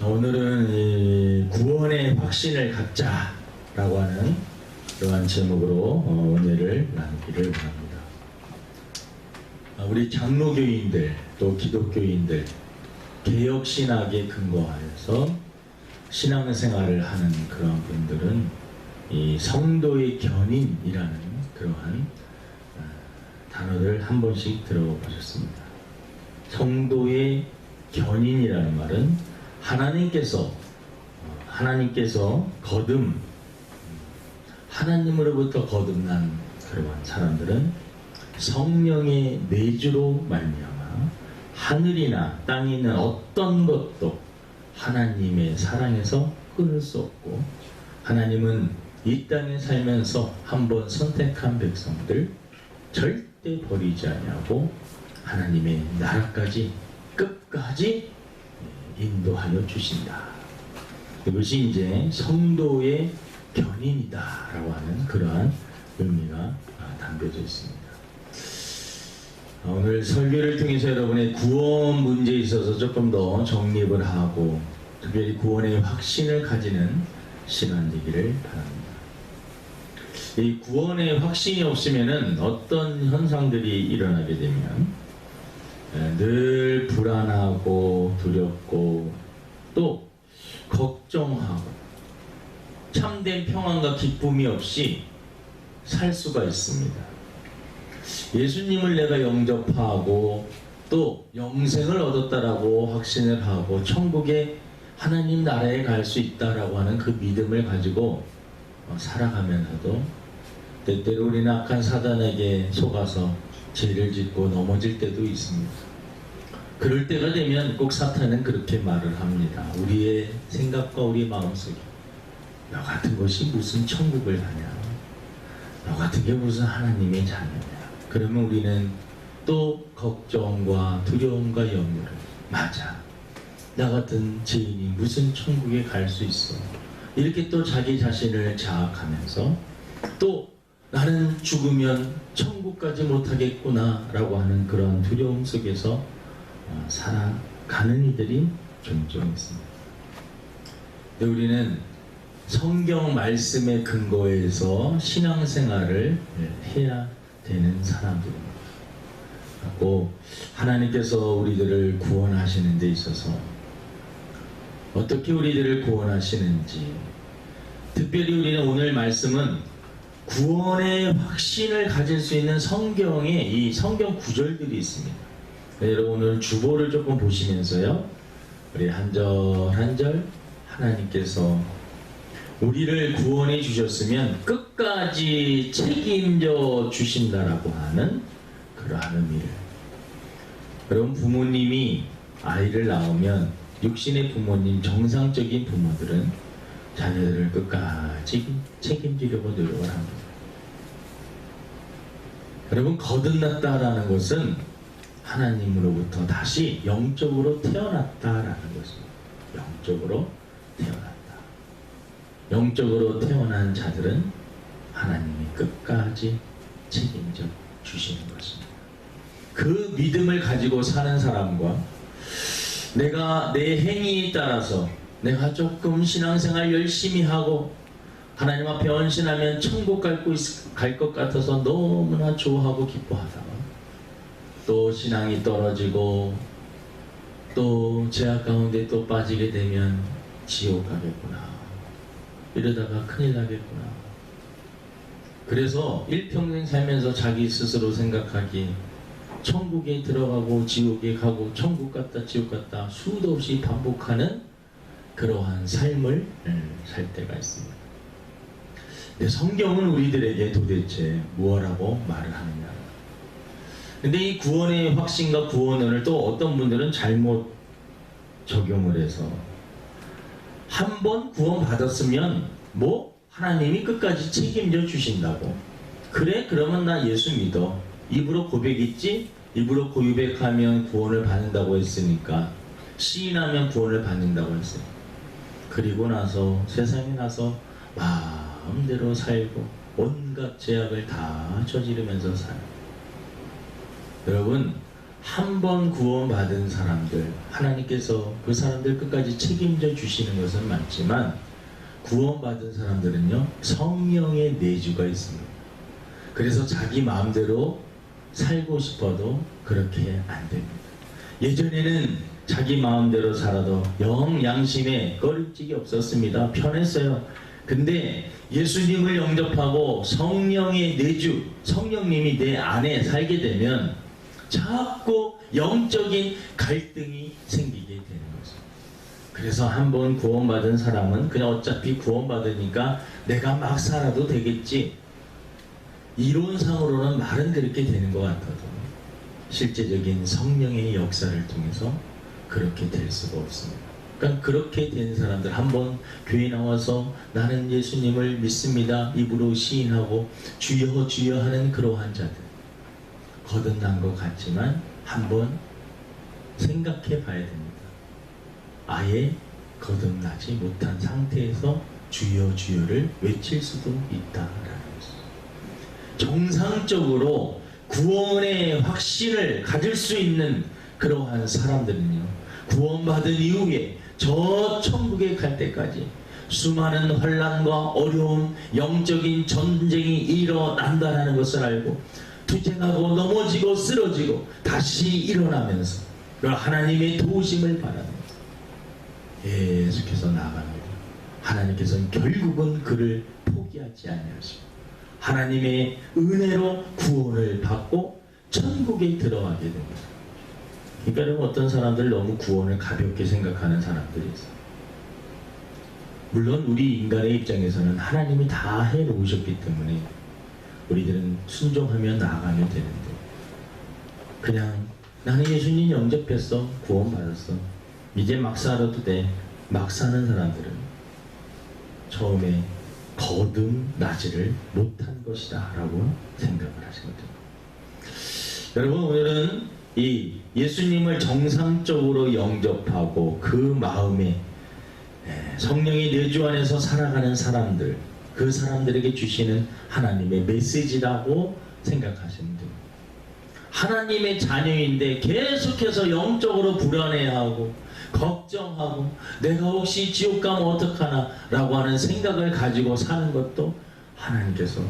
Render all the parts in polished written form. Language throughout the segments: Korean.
오늘은 이 구원의 확신을 갖자라고 하는 그러한 제목으로 은혜를 나누기를 바랍니다. 우리 장로교인들 또 기독교인들 개혁신학에 근거하여서 신앙생활을 하는 그런 분들은 이 성도의 견인이라는 그러한 단어를 한 번씩 들어보셨습니다. 성도의 견인이라는 말은 하나님께서 하나님으로부터 거듭난 그러한 사람들은 성령의 내주로 말미암아 하늘이나 땅에 있는 어떤 것도 하나님의 사랑에서 끊을 수 없고, 하나님은 이 땅에 살면서 한번 선택한 백성들 절대 버리지 아니하고 하나님의 나라까지 끝까지 인도하여 주신다. 이것이 이제 성도의 견인이다라고 하는 그러한 의미가 담겨져 있습니다. 오늘 설교를 통해서 여러분의 구원 문제에 있어서 조금 더 정립을 하고 특별히 구원의 확신을 가지는 시간 되기를 바랍니다. 이 구원의 확신이 없으면은 어떤 현상들이 일어나게 되면 늘 불안하고 두렵고 또 걱정하고 참된 평안과 기쁨이 없이 살 수가 있습니다. 예수님을 내가 영접하고 또 영생을 얻었다라고 확신을 하고 천국에 하나님 나라에 갈 수 있다라고 하는 그 믿음을 가지고 살아가면서도 때때로 우리는 악한 사단에게 속아서 죄를 짓고 넘어질 때도 있습니다. 그럴 때가 되면 꼭 사탄은 그렇게 말을 합니다. 우리의 생각과 우리 마음속에 너 같은 것이 무슨 천국을 가냐, 너 같은 게 무슨 하나님의 자녀냐. 그러면 우리는 또 걱정과 두려움과 염려를, 맞아, 나 같은 죄인이 무슨 천국에 갈 수 있어, 이렇게 또 자기 자신을 자학하면서 또 나는 죽으면 천국까지 못하겠구나 라고 하는 그런 두려움 속에서 살아가는 이들이 종종 있습니다. 근데 우리는 성경 말씀에 근거해서 신앙생활을 해야 되는 사람들입니다. 그리고 하나님께서 우리들을 구원하시는 데 있어서 어떻게 우리들을 구원하시는지, 특별히 우리는 오늘 말씀은 구원의 확신을 가질 수 있는 성경에 이 성경 구절들이 있습니다. 여러분 오늘 주보를 조금 보시면서요, 우리 한 절 한 절 하나님께서 우리를 구원해 주셨으면 끝까지 책임져 주신다라고 하는 그러한 의미를, 여러분 부모님이 아이를 낳으면 육신의 부모님, 정상적인 부모들은 자녀들을 끝까지 책임지려고 노력을 합니다. 여러분 거듭났다라는 것은 하나님으로부터 다시 영적으로 태어났다라는 것입니다. 영적으로 태어났다. 영적으로 태어난 자들은 하나님이 끝까지 책임져 주시는 것입니다. 그 믿음을 가지고 사는 사람과 내가 내 행위에 따라서 내가 조금 신앙생활 열심히 하고 하나님 앞에 헌신하면 천국 갈 것 같아서 너무나 좋아하고 기뻐하다가 또 신앙이 떨어지고 또 죄악 가운데 또 빠지게 되면 지옥 가겠구나, 이러다가 큰일 나겠구나. 그래서 일평생 살면서 자기 스스로 생각하기, 천국에 들어가고 지옥에 가고 천국 갔다 지옥 갔다 수도 없이 반복하는 그러한 삶을 살 때가 있습니다. 근데 성경은 우리들에게 도대체 무엇라고 말을 하느냐. 근데 이 구원의 확신과 구원을 또 어떤 분들은 잘못 적용을 해서 한 번 구원 받았으면 뭐 하나님이 끝까지 책임져 주신다고, 그래 그러면 나 예수 믿어, 입으로 고백했지, 입으로 고백하면 구원을 받는다고 했으니까, 시인하면 구원을 받는다고 했어요. 그리고 나서 세상에 나서 마음대로 살고 온갖 죄악을 다 저지르면서 살아요. 여러분 한 번 구원받은 사람들, 하나님께서 그 사람들 끝까지 책임져 주시는 것은 맞지만 구원받은 사람들은요, 성령의 내주가 있습니다. 그래서 자기 마음대로 살고 싶어도 그렇게 안 됩니다. 예전에는 자기 마음대로 살아도 영 양심에 꺼림직이 없었습니다. 편했어요. 근데 예수님을 영접하고 성령의 내주, 성령님이 내 안에 살게 되면 자꾸 영적인 갈등이 생기게 되는 거죠. 그래서 한번 구원받은 사람은 그냥 어차피 구원받으니까 내가 막 살아도 되겠지, 이론상으로는 말은 그렇게 되는 것 같아도 실제적인 성령의 역사를 통해서 그렇게 될 수가 없습니다. 그러니까 그렇게 된 사람들, 한번 교회 나와서 나는 예수님을 믿습니다 입으로 시인하고 주여 주여 하는 그러한 자들, 거듭난 것 같지만 한번 생각해 봐야 됩니다. 아예 거듭나지 못한 상태에서 주여 주여를 외칠 수도 있다라는 것입니다. 정상적으로 구원의 확신을 가질 수 있는 그러한 사람들은요, 구원받은 이후에 저 천국에 갈 때까지 수많은 환난과 어려움, 영적인 전쟁이 일어난다는 것을 알고 투쟁하고 넘어지고 쓰러지고 다시 일어나면서 하나님의 도우심을 바라면서 계속해서 나아갑니다. 하나님께서는 결국은 그를 포기하지 아니하시고 하나님의 은혜로 구원을 받고 천국에 들어가게 됩니다. 그러니까 여러분, 어떤 사람들 너무 구원을 가볍게 생각하는 사람들이 있어요. 물론 우리 인간의 입장에서는 하나님이 다 해놓으셨기 때문에 우리들은 순종하며 나아가면 되는데, 그냥 나는 예수님 영접했어, 구원받았어, 이제 막 살아도 돼, 막 사는 사람들은 처음에 거듭나지를 못한 것이다 라고 생각을 하시거든요. 여러분, 오늘은 이 예수님을 정상적으로 영접하고 그 마음에 성령의 내주 안에서 살아가는 사람들, 그 사람들에게 주시는 하나님의 메시지라고 생각하시면 됩니다. 하나님의 자녀인데 계속해서 영적으로 불안해하고 걱정하고 내가 혹시 지옥 가면 어떡하나 라고 하는 생각을 가지고 사는 것도 하나님께서,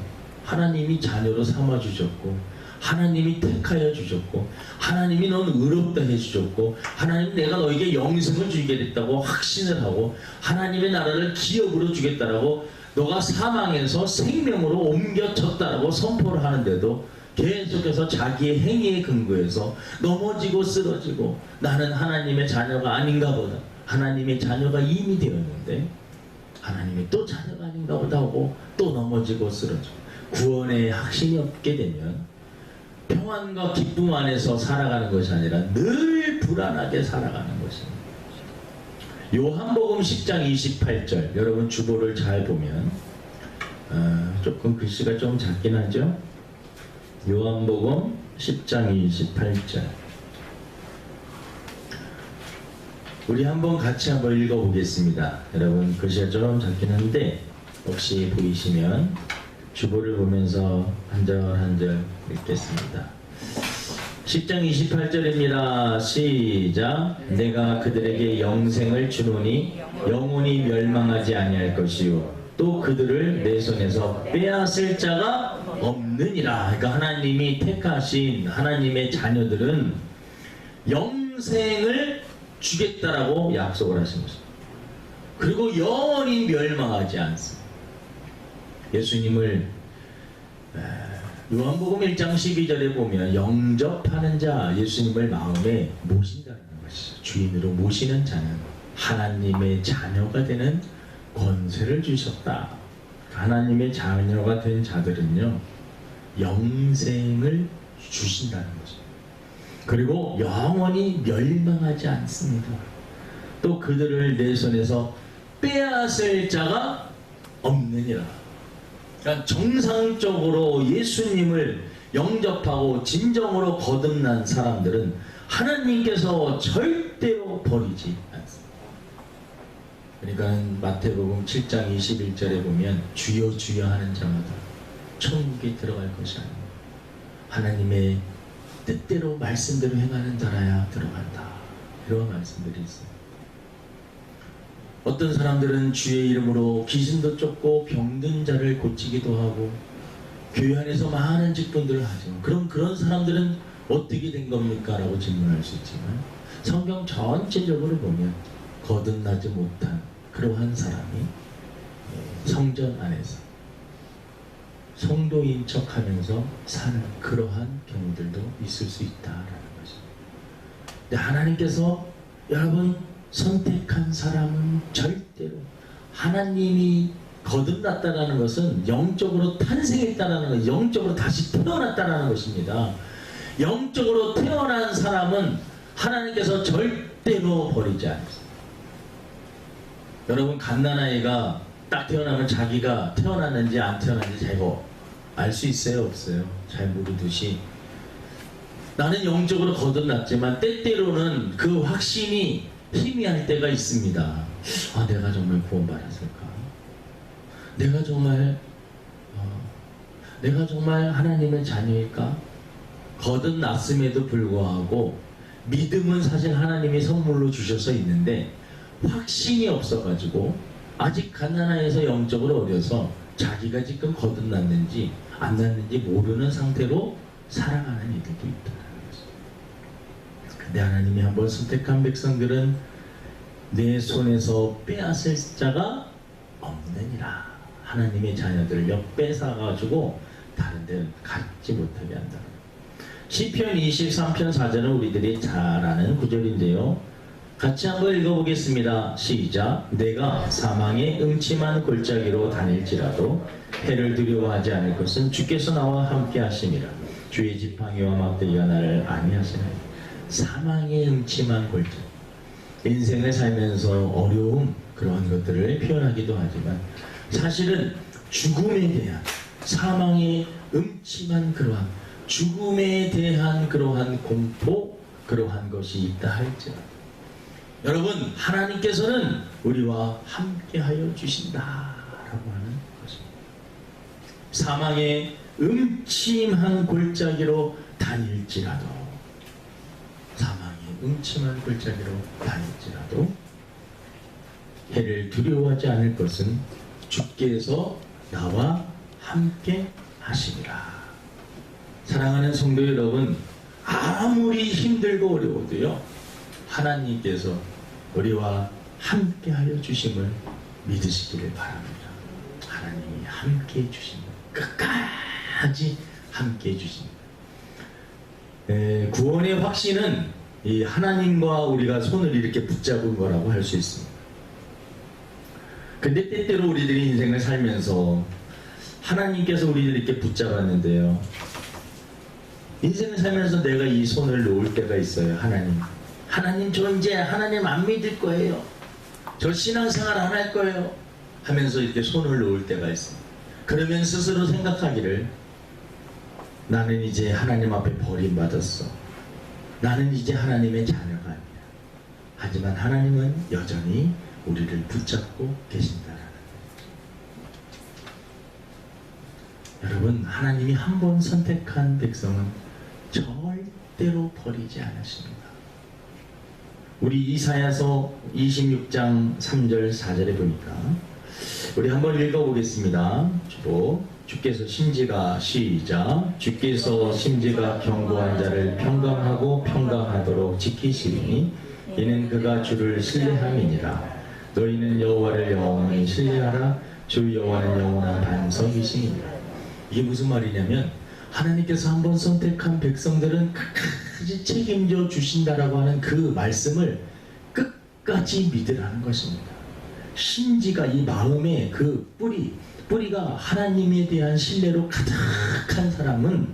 하나님이 자녀로 삼아주셨고 하나님이 택하여 주셨고 하나님이 넌 의롭다 해주셨고 하나님 내가 너에게 영생을 주겠다고 확신을 하고 하나님의 나라를 기업으로 주겠다라고 너가 사망에서 생명으로 옮겨졌다라고 선포를 하는데도 계속해서 자기의 행위에 근거해서 넘어지고 쓰러지고 나는 하나님의 자녀가 아닌가 보다, 하나님의 자녀가 이미 되었는데 하나님의 또 자녀가 아닌가 보다 하고 또 넘어지고 쓰러지고 구원의 확신이 없게 되면 평안과 기쁨 안에서 살아가는 것이 아니라 늘 불안하게 살아가는 것입니다. 요한복음 10장 28절, 여러분 주보를 잘 보면 조금 글씨가 좀 작긴 하죠. 요한복음 10장 28절, 우리 한번 같이 한번 읽어보겠습니다. 여러분 글씨가 좀 작긴 한데 혹시 보이시면 주보를 보면서 한 절 한 절 읽겠습니다. 10장 28절입니다. 시작. 내가 그들에게 영생을 주노니 영원히 멸망하지 아니할 것이요 또 그들을 내 손에서 빼앗을 자가 없느니라. 그러니까 하나님이 택하신 하나님의 자녀들은 영생을 주겠다라고 약속을 하신 것입니다. 그리고 영원히 멸망하지 않습니다. 예수님을 요한복음 1장 12절에 보면 영접하는 자, 예수님을 마음에 모신다는 것이죠. 주인으로 모시는 자는 하나님의 자녀가 되는 권세를 주셨다. 하나님의 자녀가 된 자들은요 영생을 주신다는 거죠. 그리고 영원히 멸망하지 않습니다. 또 그들을 내 손에서 빼앗을 자가 없느니라. 그러니까 정상적으로 예수님을 영접하고 진정으로 거듭난 사람들은 하나님께서 절대로 버리지 않습니다. 그러니까 마태복음 7장 21절에 보면 주여 주여 하는 자마다 천국에 들어갈 것이 아닙니다. 하나님의 뜻대로 말씀대로 행하는 자라야 들어간다. 이런 말씀들이 있어요. 어떤 사람들은 주의 이름으로 귀신도 쫓고 병든 자를 고치기도 하고 교회 안에서 많은 직분들을 하죠. 그럼 그런 사람들은 어떻게 된 겁니까? 라고 질문할 수 있지만 성경 전체적으로 보면 거듭나지 못한 그러한 사람이 성전 안에서 성도인 척하면서 사는 그러한 경우들도 있을 수 있다라는 것입니다. 근데 하나님께서 여러분 선택한 사람은 절대로 하나님이 거듭났다라는 것은 영적으로 탄생했다라는 것, 영적으로 다시 태어났다라는 것입니다. 영적으로 태어난 사람은 하나님께서 절대로 버리지 않습니다. 여러분 갓난아이가 딱 태어나면 자기가 태어났는지 안 태어났는지 잘 알 수 있어요? 없어요? 잘 모르듯이 나는 영적으로 거듭났지만 때때로는 그 확신이 희미할 때가 있습니다. 아, 내가 정말 구원받았을까? 내가 정말 하나님의 자녀일까? 거듭났음에도 불구하고 믿음은 사실 하나님이 선물로 주셔서 있는데 확신이 없어가지고 아직 갓난아이에서 영적으로 어려서 자기가 지금 거듭났는지 안 났는지 모르는 상태로 살아가는 이들도 있다는 거죠. 근데 하나님이 한번 선택한 백성들은 내 손에서 빼앗을 자가 없느니라. 하나님의 자녀들을 뺏어가지고 다른 데 갖지 못하게 한다. 시편 23편 4절은 우리들이 잘 아는 구절인데요. 같이 한번 읽어보겠습니다. 시작. 내가 사망의 음침한 골짜기로 다닐지라도 해를 두려워하지 않을 것은 주께서 나와 함께 하심이라. 주의 지팡이와 막대기가 나를 안위하시나니. 사망의 음침한 골짜기. 인생을 살면서 어려움 그러한 것들을 표현하기도 하지만 사실은 죽음에 대한 사망의 음침한 그러한 죽음에 대한 그러한 공포 그러한 것이 있다 할지라도 여러분 하나님께서는 우리와 함께하여 주신다라고 하는 것입니다. 사망의 음침한 골짜기로 다닐지라도 사망의 음침한 골짜기로 다닐지라도 해를 두려워하지 않을 것은 주께서 나와 함께 하시리라. 사랑하는 성도 여러분, 아무리 힘들고 어려워도요 하나님께서 우리와 함께하여 주심을 믿으시기를 바랍니다. 하나님이 함께해 주십니다. 끝까지 함께해 주십니다. 구원의 확신은 이 하나님과 우리가 손을 이렇게 붙잡은 거라고 할 수 있습니다. 근데 때때로 우리들이 인생을 살면서 하나님께서 우리를 이렇게 붙잡았는데요. 인생을 살면서 내가 이 손을 놓을 때가 있어요. 하나님 저 이제 하나님 안 믿을 거예요. 저 신앙생활 안 할 거예요. 하면서 이렇게 손을 놓을 때가 있습니다. 그러면 스스로 생각하기를 나는 이제 하나님 앞에 버림받았어. 나는 이제 하나님의 자녀가 아니야. 하지만 하나님은 여전히 우리를 붙잡고 계신다라는 거죠. 여러분 하나님이 한 번 선택한 백성은 절대로 버리지 않으십니다. 우리 이사야서 26장 3절 4절에 보니까 우리 한번 읽어보겠습니다. 주께서 심지가 시작. 주께서 심지가 견고한 자를 평강하고 평강하도록 지키시리니 이는 그가 주를 신뢰함이니라. 너희는 여호와를 영원히 신뢰하라. 주 여호와는 영원한 반석이시니라. 이게 무슨 말이냐면 하나님께서 한번 선택한 백성들은 끝까지 책임져 주신다라고 하는 그 말씀을 끝까지 믿으라는 것입니다. 심지가 이 마음의 그 뿌리가 하나님에 대한 신뢰로 가득한 사람은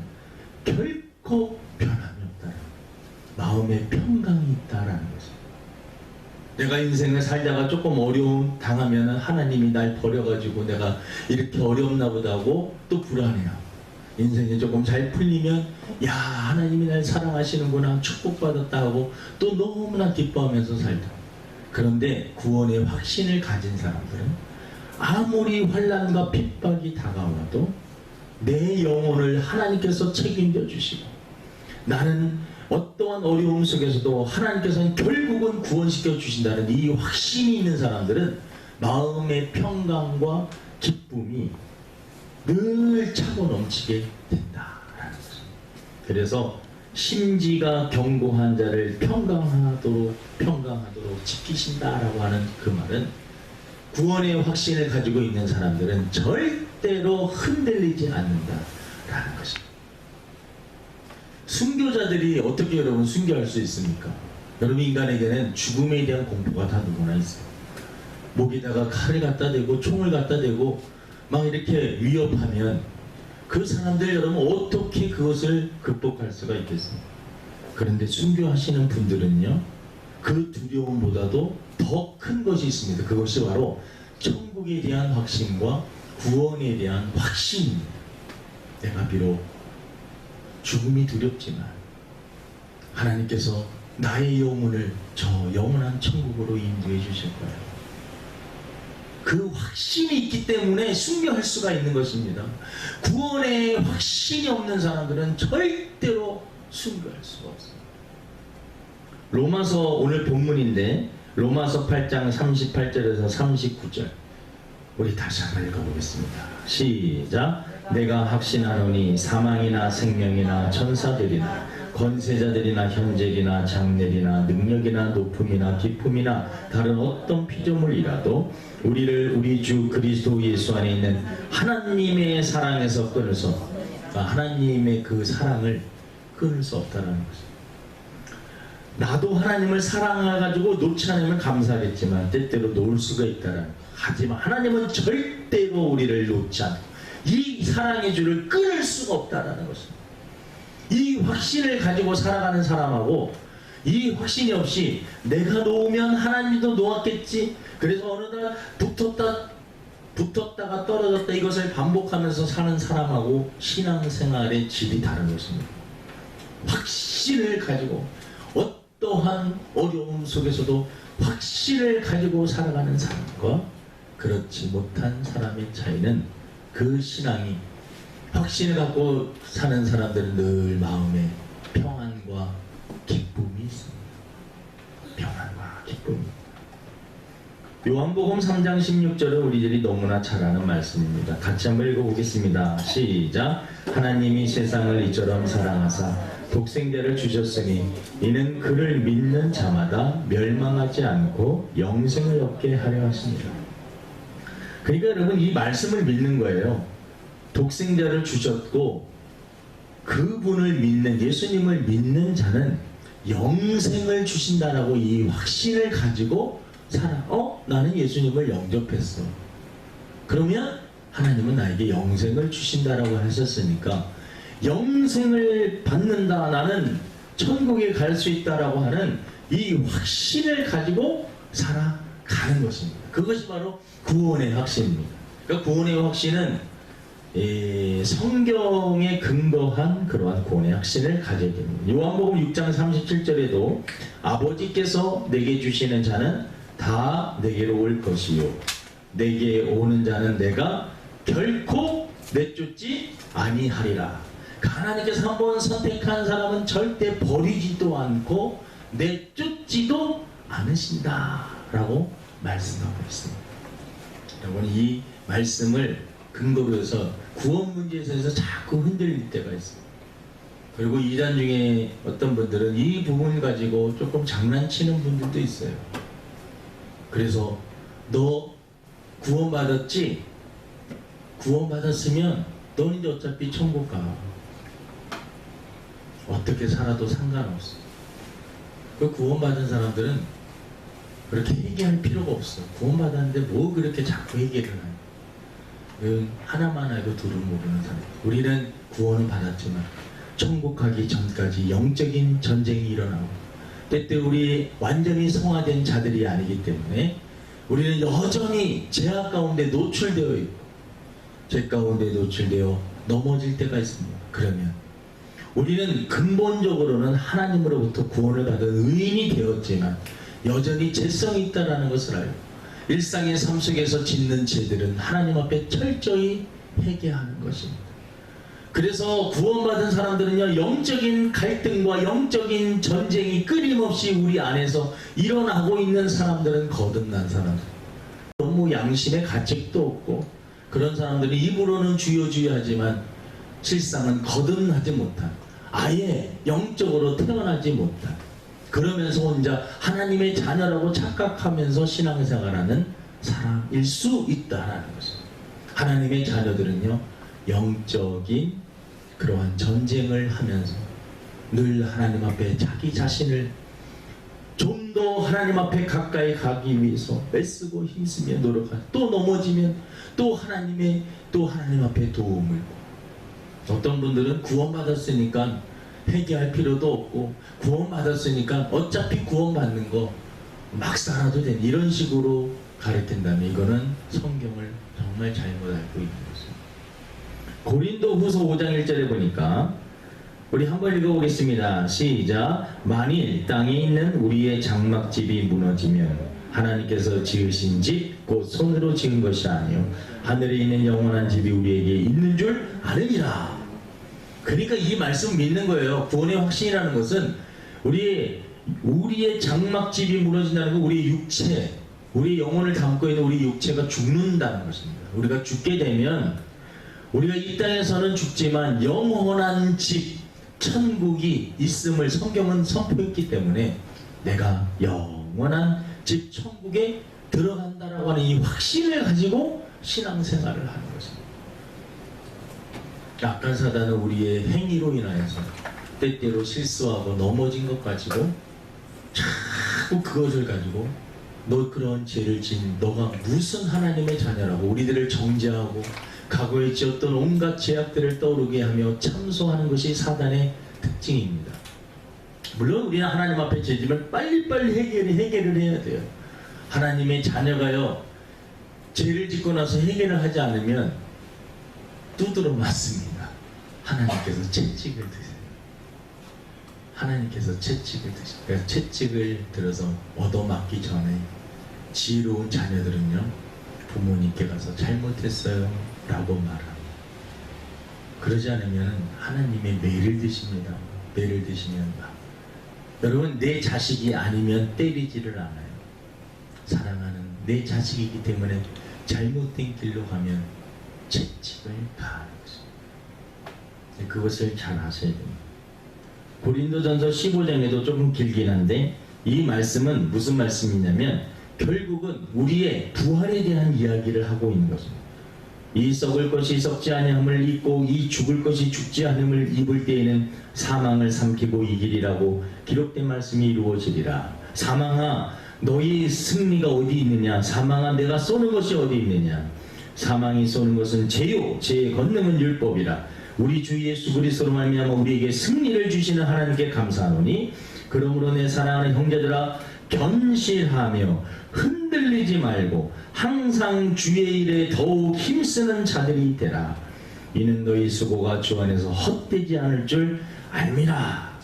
결코 변함이 없다는 마음의 평강이 있다라는 것입니다. 내가 인생을 살다가 조금 어려움 당하면 하나님이 날 버려가지고 내가 이렇게 어렵나 보다 하고 또 불안해요. 인생이 조금 잘 풀리면 야 하나님이 날 사랑하시는구나 축복받았다 하고 또 너무나 기뻐하면서 살다. 그런데 구원의 확신을 가진 사람들은 아무리 환난과 핍박이 다가와도 내 영혼을 하나님께서 책임져 주시고 나는 어떠한 어려움 속에서도 하나님께서는 결국은 구원시켜 주신다는 이 확신이 있는 사람들은 마음의 평강과 기쁨이 늘 차고 넘치게 된다라는 거죠. 그래서 심지가 견고한 자를 평강하도록 지키신다라고 하는 그 말은 구원의 확신을 가지고 있는 사람들은 절대로 흔들리지 않는다라는 것입니다. 순교자들이 어떻게 여러분 순교할 수 있습니까? 여러분, 인간에게는 죽음에 대한 공포가 다 누구나 있어요. 목에다가 칼을 갖다 대고 총을 갖다 대고 막 이렇게 위협하면 그 사람들 여러분 어떻게 그것을 극복할 수가 있겠습니까? 그런데 순교하시는 분들은요, 그 두려움보다도 더 큰 것이 있습니다. 그것이 바로 천국에 대한 확신과 구원에 대한 확신입니다. 내가 비록 죽음이 두렵지만 하나님께서 나의 영혼을 저 영원한 천국으로 인도해 주실 거예요. 그 확신이 있기 때문에 순교할 수가 있는 것입니다. 구원의 확신이 없는 사람들은 절대로 순교할 수가 없어요. 로마서 오늘 본문인데 로마서 8장 38절에서 39절 우리 다시 한번 읽어보겠습니다. 시작. 내가 확신하노니 사망이나 생명이나 천사들이나 권세자들이나 현재이나 장래이나 능력이나 높음이나 기품이나 다른 어떤 피조물이라도 우리를 우리 주 그리스도 예수 안에 있는 하나님의 사랑에서 끊을 수 없다. 하나님의 그 사랑을 끊을 수 없다는 것입니다. 나도 하나님을 사랑해가지고 놓지 않으면 감사하겠지만 때때로 놓을 수가 있다라는. 하지만 하나님은 절대로 우리를 놓지 않고 이 사랑의 줄을 끊을 수가 없다라는 것입니다. 이 확신을 가지고 살아가는 사람하고 이 확신이 없이 내가 놓으면 하나님도 놓았겠지, 그래서 어느 날 붙었다가 떨어졌다 이것을 반복하면서 사는 사람하고 신앙생활의 질이 다른 것입니다. 확신을 가지고 어떠한 어려움 속에서도 확신을 가지고 살아가는 사람과 그렇지 못한 사람의 차이는 그 신앙이, 확신을 갖고 사는 사람들은 늘 마음에 평안과 기쁨이 있습니다. 평안과 기쁨이. 요한복음 3장 16절은 우리들이 너무나 잘 아는 말씀입니다. 같이 한번 읽어보겠습니다. 시작. 하나님이 세상을 이처럼 사랑하사 독생자를 주셨으니 이는 그를 믿는 자마다 멸망하지 않고 영생을 얻게 하려 하십니다. 그러니까 여러분, 이 말씀을 믿는 거예요. 독생자를 주셨고 그분을 믿는, 예수님을 믿는 자는 영생을 주신다라고 이 확신을 가지고 살아. 나는 예수님을 영접했어. 그러면 하나님은 나에게 영생을 주신다라고 하셨으니까 영생을 받는다, 나는 천국에 갈 수 있다라고 하는 이 확신을 가지고 살아가는 것입니다. 그것이 바로 구원의 확신입니다. 그러니까 구원의 확신은 성경에 근거한 그러한 구원의 확신을 가져야 됩니다. 요한복음 6장 37절에도 아버지께서 내게 주시는 자는 다 내게로 올 것이요 내게 오는 자는 내가 결코 내쫓지 아니하리라. 하나님께서 한번 선택한 사람은 절대 버리지도 않고 내쫓지도 않으신다라고 말씀하고 있습니다. 여러분, 이 말씀을 근거로 해서 구원 문제에서 자꾸 흔들릴 때가 있어요. 그리고 이단 중에 어떤 분들은 이 부분을 가지고 조금 장난치는 분들도 있어요. 그래서 너 구원받았지? 구원받았으면 너는 이제 어차피 천국 가. 어떻게 살아도 상관없어. 그 구원받은 사람들은 그렇게 얘기할 필요가 없어. 구원받았는데 뭐 그렇게 자꾸 얘기를 하냐. 하나만 알고 둘을 모르는 사람. 우리는 구원은 받았지만 천국 가기 전까지 영적인 전쟁이 일어나고 때때로 우리 완전히 성화된 자들이 아니기 때문에 우리는 여전히 죄악 가운데 노출되어 있고 죄 가운데 노출되어 넘어질 때가 있습니다. 그러면 우리는 근본적으로는 하나님으로부터 구원을 받은 의인이 되었지만 여전히 죄성이 있다는 것을 알고 일상의 삶 속에서 짓는 죄들은 하나님 앞에 철저히 회개하는 것입니다. 그래서 구원받은 사람들은요, 영적인 갈등과 영적인 전쟁이 끊임없이 우리 안에서 일어나고 있는 사람들은 거듭난 사람들. 너무 양심의 가책도 없고 그런 사람들이 입으로는 주여 주여 하지만 실상은 거듭나지 못한, 아예 영적으로 태어나지 못한, 그러면서 혼자 하나님의 자녀라고 착각하면서 신앙생활하는 사람일 수 있다라는 것입니다. 하나님의 자녀들은요, 영적인 그러한 전쟁을 하면서 늘 하나님 앞에 자기 자신을 좀 더 하나님 앞에 가까이 가기 위해서 애쓰고 힘쓰며 노력하고, 또 넘어지면 또 하나님 앞에 도움을. 어떤 분들은 구원받았으니까 회개할 필요도 없고, 구원받았으니까 어차피 구원받는 거 막 살아도 된, 이런 식으로 가르친다면 이거는 성경을 정말 잘못 알고 있는 것입니다. 고린도 후서 5장 1절에 보니까, 우리 한번 읽어보겠습니다. 시작. 만일 땅에 있는 우리의 장막집이 무너지면 하나님께서 지으신 집 곧 손으로 지은 것이 아니요 하늘에 있는 영원한 집이 우리에게 있는 줄 아느니라. 그러니까 이 말씀 믿는 거예요. 구원의 확신이라는 것은 우리의 장막집이 무너진다는 건 우리의 육체, 우리의 영혼을 담고 있는 우리 육체가 죽는다는 것입니다. 우리가 죽게 되면 우리가 이 땅에서는 죽지만 영원한 집, 천국이 있음을 성경은 선포했기 때문에 내가 영원한 집 천국에 들어간다라고 하는 이 확신을 가지고 신앙생활을 하는 것입니다. 악한 사단은 우리의 행위로 인하여서 때때로 실수하고 넘어진 것 가지고 자꾸 그것을 가지고 너 그런 죄를 지은 너가 무슨 하나님의 자녀라고 우리들을 정죄하고 과거에 지었던 온갖 죄악들을 떠오르게 하며 참소하는 것이 사단의 특징입니다. 물론 우리는 하나님 앞에 죄짐을 빨리빨리 해결을 해야 돼요. 하나님의 자녀가요, 죄를 짓고 나서 해결을 하지 않으면 두드러 맞습니다. 하나님께서 채찍을 드세요. 하나님께서 채찍을 드세요. 그래서 채찍을 들어서 얻어맞기 전에 지혜로운 자녀들은요, 부모님께 가서 잘못했어요 라고 말합니다. 그러지 않으면 하나님의 매를 드십니다. 매를 드시면 여러분, 내 자식이 아니면 때리지를 않아요. 사랑하는 내 자식이기 때문에 잘못된 길로 가면 채찍을 가하는 것입니다. 그것을 잘 아셔야 됩니다. 고린도전서 15장에도 조금 길긴 한데 이 말씀은 무슨 말씀이냐면 결국은 우리의 부활에 대한 이야기를 하고 있는 것입니다. 이 썩을 것이 썩지 아니함을 입고 이 죽을 것이 죽지 않음을 입을 때에는 사망을 삼키고 이기리라고 기록된 말씀이 이루어지리라. 사망아, 너희 승리가 어디 있느냐? 사망아, 내가 쏘는 것이 어디 있느냐? 사망이 쏘는 것은 죄요, 죄의 권능은 율법이라. 우리 주 예수 그리스도로 말미암아 우리에게 승리를 주시는 하나님께 감사하노니, 그러므로 내 사랑하는 형제들아, 견실하며 흔들리지 말고 항상 주의 일에 더욱 힘쓰는 자들이 되라. 이는 너희 수고가 주 안에서 헛되지 않을 줄 알미라.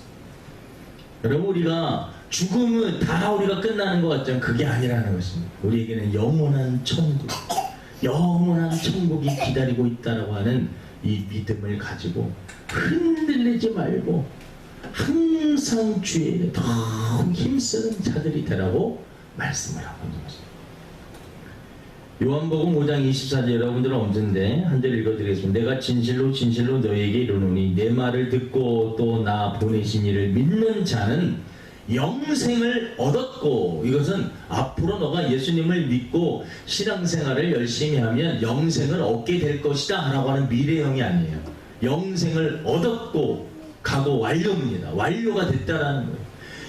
여러분, 우리가 죽음은 다 우리가 끝나는 것 같지만 그게 아니라는 것입니다. 우리에게는 영원한 천국, 영원한 천국이 기다리고 있다라고 하는 이 믿음을 가지고 흔들리지 말고 항상 주의 일에 더욱 힘쓰는 자들이 되라고 말씀을 하고 있는 것입니다. 요한복음 5장 24절, 여러분들은 언젠데 한 절 읽어드리겠습니다. 내가 진실로 진실로 너희에게 이르노니 내 말을 듣고 또 나 보내신 이를 믿는 자는 영생을 얻었고, 이것은 앞으로 너가 예수님을 믿고 신앙생활을 열심히 하면 영생을 얻게 될 것이다 라고 하는 미래형이 아니에요. 영생을 얻었고 가고 완료입니다. 완료가 됐다라는 거예요.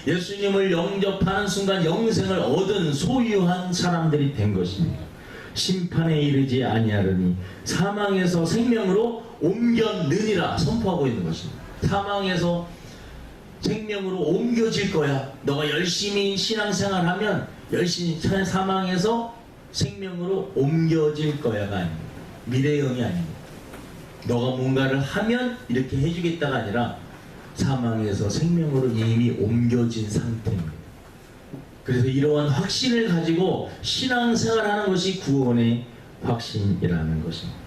예수님을 영접하는 순간 영생을 얻은 소유한 사람들이 된 것입니다. 심판에 이르지 아니하려니 사망에서 생명으로 옮겼느니라 선포하고 있는 것입니다. 사망에서 생명으로 옮겨질 거야. 너가 열심히 신앙생활하면 열심히 사망에서 생명으로 옮겨질 거야가 아닙니다. 미래형이 아닙니다. 너가 뭔가를 하면 이렇게 해주겠다가 아니라 사망에서 생명으로 이미 옮겨진 상태입니다. 그래서 이러한 확신을 가지고 신앙생활하는 것이 구원의 확신이라는 것입니다.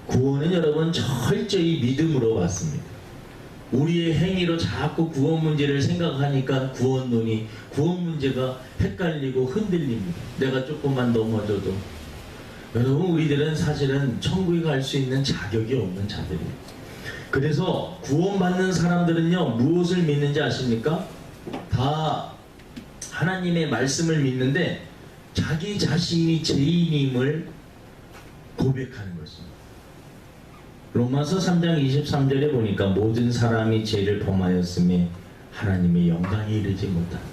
구원은 여러분 철저히 믿음으로 받습니다. 우리의 행위로 자꾸 구원 문제를 생각하니까 구원 문제가 헷갈리고 흔들립니다. 내가 조금만 넘어져도. 여러분, 우리들은 사실은 천국에 갈 수 있는 자격이 없는 자들이에요. 그래서 구원받는 사람들은요, 무엇을 믿는지 아십니까? 다 하나님의 말씀을 믿는데 자기 자신이 죄인임을 고백하는 것입니다. 로마서 3장 23절에 보니까 모든 사람이 죄를 범하였음에 하나님의 영광에 이르지 못한다.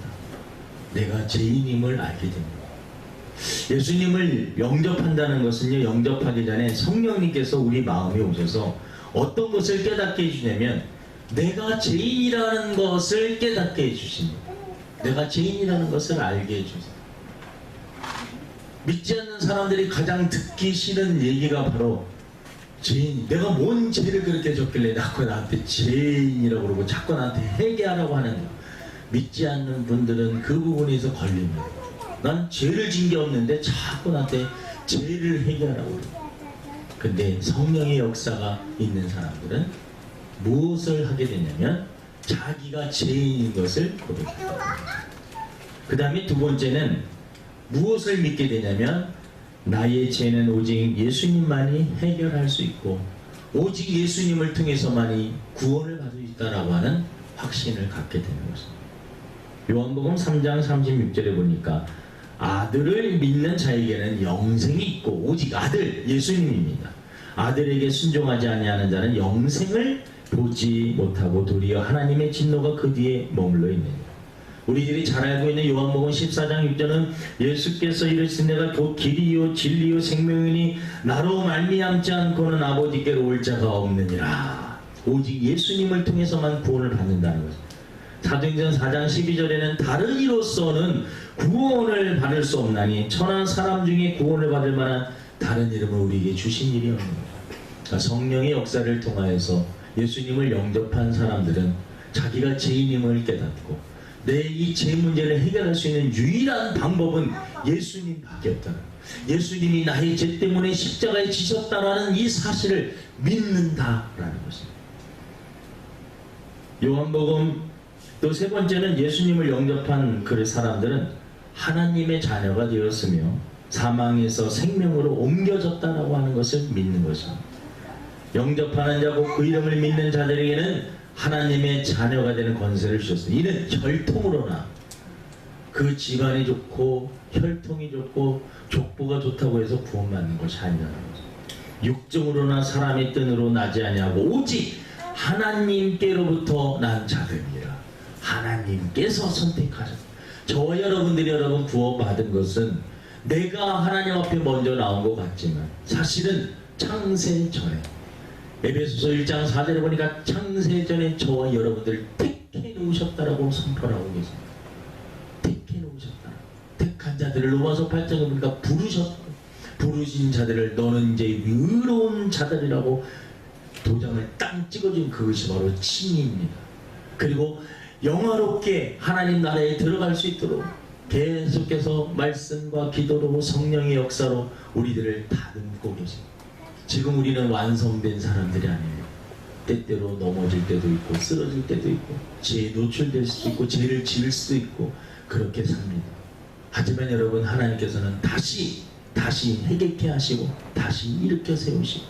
내가 죄인임을 알게 됩니다. 예수님을 영접한다는 것은요, 영접하기 전에 성령님께서 우리 마음에 오셔서 어떤 것을 깨닫게 해주냐면 내가 죄인이라는 것을 깨닫게 해주십니다. 내가 죄인이라는 것을 알게 해주세요. 믿지 않는 사람들이 가장 듣기 싫은 얘기가 바로 죄인, 내가 뭔 죄를 그렇게 졌길래 자꾸 나한테 죄인이라고 그러고 자꾸 나한테 회개하라고 하는 거야. 믿지 않는 분들은 그 부분에서 걸립니다. 난 죄를 진 게 없는데 자꾸 나한테 죄를 회개하라고 그래. 근데 성령의 역사가 있는 사람들은 무엇을 하게 되냐면 자기가 죄인인 것을 고백합니다. 그 다음에 두 번째는 무엇을 믿게 되냐면 나의 죄는 오직 예수님만이 해결할 수 있고 오직 예수님을 통해서만이 구원을 받을 수 있다라고 하는 확신을 갖게 되는 것입니다. 요한복음 3장 36절에 보니까 아들을 믿는 자에게는 영생이 있고 오직 아들 예수님입니다. 아들에게 순종하지 아니하는 자는 영생을 보지 못하고 도리어 하나님의 진노가 그 뒤에 머물러 있느니라. 우리들이 잘 알고 있는 요한복음 14장 6절은 예수께서 이르시되 내가 곧 길이요 진리요 생명이니 나로 말미암지 않고는 아버지께로 올 자가 없느니라. 오직 예수님을 통해서만 구원을 받는다는 것입니다. 사도행전 4장 12절에는 다른 이로서는 구원을 받을 수 없나니 천한 사람 중에 구원을 받을 만한 다른 이름을 우리에게 주신 일이 없느니라. 그러니까 성령의 역사를 통하여서 예수님을 영접한 사람들은 자기가 죄인임을 깨닫고 내 이 죄 문제를 해결할 수 있는 유일한 방법은 예수님밖에 없다. 예수님이 나의 죄 때문에 십자가에 지셨다라는 이 사실을 믿는다라는 것입니다. 요한복음 또 세 번째는 예수님을 영접한 그 사람들은 하나님의 자녀가 되었으며 사망에서 생명으로 옮겨졌다라고 하는 것을 믿는 것입니다. 영접하는 자고 그 이름을 믿는 자들에게는 하나님의 자녀가 되는 권세를 주셨습니다. 이는 혈통으로나 그 집안이 좋고 혈통이 좋고 족보가 좋다고 해서 구원받는 것이 아니라는 거죠. 육정으로나 사람의 뜻으로 나지 아니하고 오직 하나님께로부터 난 자들이라. 하나님께서 선택하셨다. 저와 여러분들이 여러분 구원받은 것은 내가 하나님 앞에 먼저 나온 것 같지만 사실은 창세 전에 에베소서 1장 4절에 보니까 창세전에 저와 여러분들 택해 놓으셨다라고 선포하고 계십니다. 택해 놓으셨다. 택한 자들을 로마서 8장에 보니까 부르신 자들을 너는 이제 의로운 자들이라고 도장을 딱 찍어준 그것이 바로 칭의입니다. 그리고 영화롭게 하나님 나라에 들어갈 수 있도록 계속해서 말씀과 기도로 성령의 역사로 우리들을 다듬고 계십니다. 지금 우리는 완성된 사람들이 아니에요. 때때로 넘어질 때도 있고 쓰러질 때도 있고 죄에 노출될 수도 있고 죄를 지을 수도 있고 그렇게 삽니다. 하지만 여러분 하나님께서는 다시 회개케 하시고 다시 일으켜 세우시고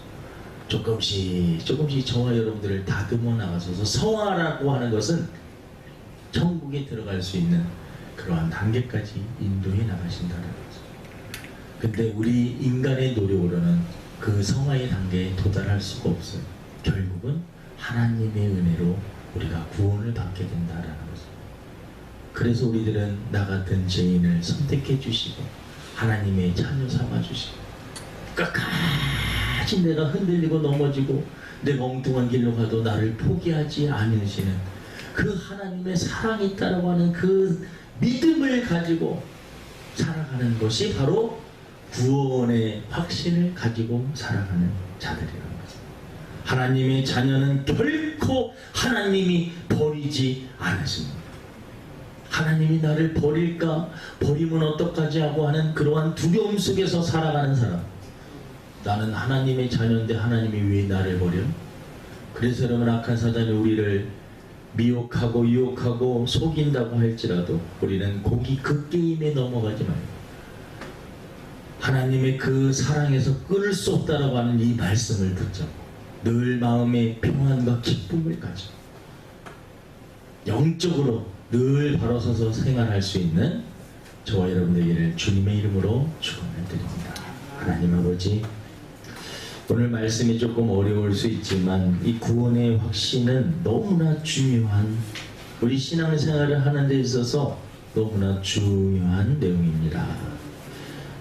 조금씩 저와 여러분들을 다듬어 나가셔서 성화라고 하는 것은 천국에 들어갈 수 있는 그러한 단계까지 인도해 나가신다는 거죠. 근데 우리 인간의 노력으로는 그 성화의 단계에 도달할 수가 없어요. 결국은 하나님의 은혜로 우리가 구원을 받게 된다라는 거죠. 그래서 우리들은 나 같은 죄인을 선택해 주시고 하나님의 자녀 삼아 주시고 끝까지 내가 흔들리고 넘어지고 내가 엉뚱한 길로 가도 나를 포기하지 않으시는 그 하나님의 사랑이 있다라고 하는 그 믿음을 가지고 살아가는 것이 바로 구원의 확신을 가지고 살아가는 자들이라는 거죠. 하나님의 자녀는 결코 하나님이 버리지 않으십니다. 하나님이 나를 버릴까? 버리면 어떡하지? 하고 하는 그러한 두려움 속에서 살아가는 사람. 나는 하나님의 자녀인데 하나님이 왜 나를 버려? 그래서 여러분, 악한 사단이 우리를 미혹하고 유혹하고 속인다고 할지라도 우리는 그 게임에 넘어가지 말고 하나님의 그 사랑에서 끊을 수 없다라고 하는 이 말씀을 붙잡고 늘 마음에 평안과 기쁨을 가지고 영적으로 늘 바로 서서 생활할 수 있는 저와 여러분들에게 주님의 이름으로 축원을 드립니다. 하나님 아버지, 오늘 말씀이 조금 어려울 수 있지만 이 구원의 확신은 너무나 중요한, 우리 신앙생활을 하는 데 있어서 너무나 중요한 내용입니다.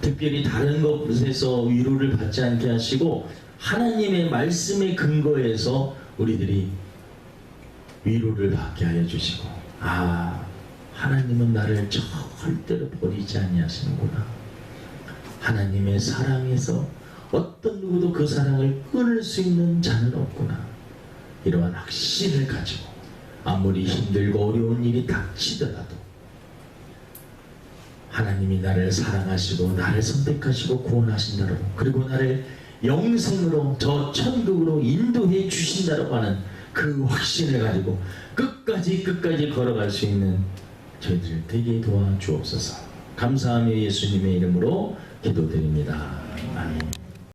특별히 다른 것에서 위로를 받지 않게 하시고 하나님의 말씀의 근거에서 우리들이 위로를 받게 하여 주시고, 하나님은 나를 절대로 버리지 아니하시는구나, 하나님의 사랑에서 어떤 누구도 그 사랑을 끊을 수 있는 자는 없구나, 이러한 확신을 가지고 아무리 힘들고 어려운 일이 닥치더라도 하나님이 나를 사랑하시고 나를 선택하시고 구원하신다고, 그리고 나를 영생으로 저 천국으로 인도해 주신다고 하는 그 확신을 가지고 끝까지 걸어갈 수 있는 저희들 되게 도와주옵소서. 감사하며 예수님의 이름으로 기도드립니다. 아멘.